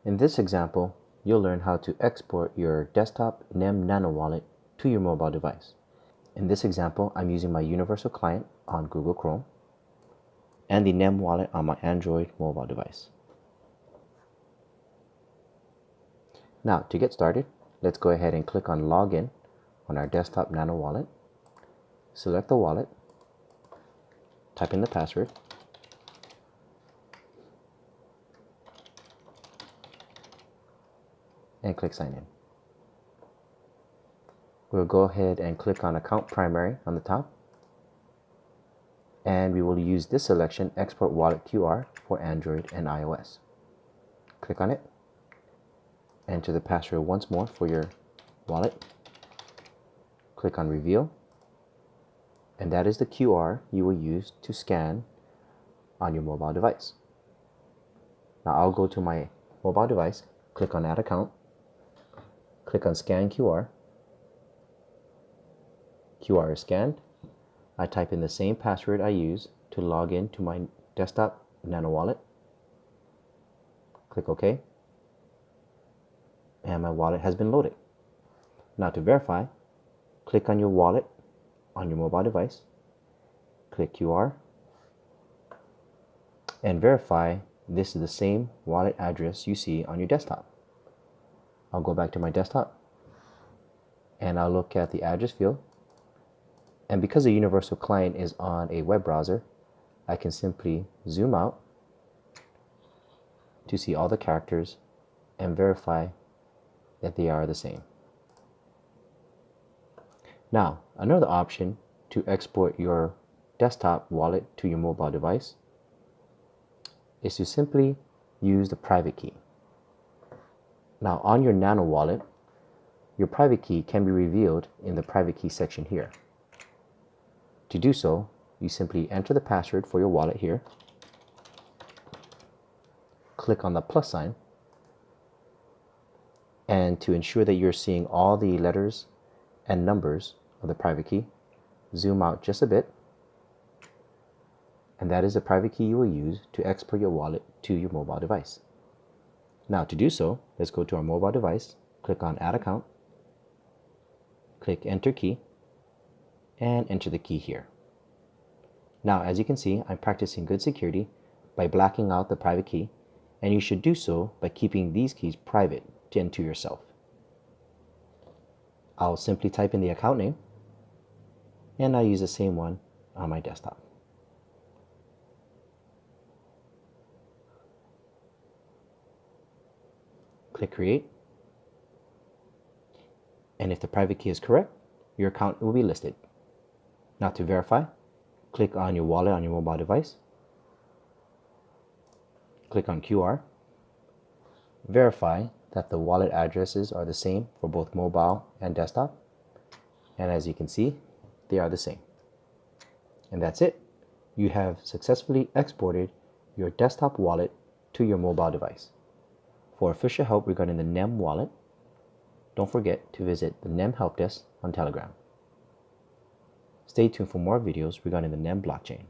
In this example, you'll learn how to export your desktop NEM Nano Wallet to your mobile device. In this example, I'm using my universal client on Google Chrome and the NEM Wallet on my Android mobile device. Now, to get started, let's go ahead and click on Login on our desktop Nano Wallet. Select the wallet, type in the password, and click Sign in. We'll go ahead and click on Account Primary on the top, and we will use this selection, Export Wallet QR, for Android and iOS. Click on it, enter the password once more for your wallet, click on Reveal, and that is the QR you will use to scan on your mobile device. Now I'll go to my mobile device, click on Add Account, click on Scan QR. QR is scanned. I type in the same password I use to log in to my desktop Nano Wallet. Click OK. And my wallet has been loaded. Now to verify, click on your wallet on your mobile device. Click QR. And verify this is the same wallet address you see on your desktop. I'll go back to my desktop and I'll look at the address field. And because the universal client is on a web browser, I can simply zoom out to see all the characters and verify that they are the same. Now, another option to export your desktop wallet to your mobile device is to simply use the private key. Now, on your Nano Wallet, your private key can be revealed in the private key section here. To do so, you simply enter the password for your wallet here, click on the plus sign, and to ensure that you're seeing all the letters and numbers of the private key, zoom out just a bit, and that is the private key you will use to export your wallet to your mobile device. Now to do so, let's go to our mobile device, click on Add Account, click Enter Key, and enter the key here. Now, as you can see, I'm practicing good security by blacking out the private key, and you should do so by keeping these keys private and to yourself. I'll simply type in the account name, and I'll use the same one on my desktop. Click Create, and if the private key is correct, your account will be listed. Now to verify, click on your wallet on your mobile device, click on QR, verify that the wallet addresses are the same for both mobile and desktop, and as you can see, they are the same. And that's it. You have successfully exported your desktop wallet to your mobile device. For official help regarding the NEM wallet, don't forget to visit the NEM Help Desk on Telegram. Stay tuned for more videos regarding the NEM blockchain.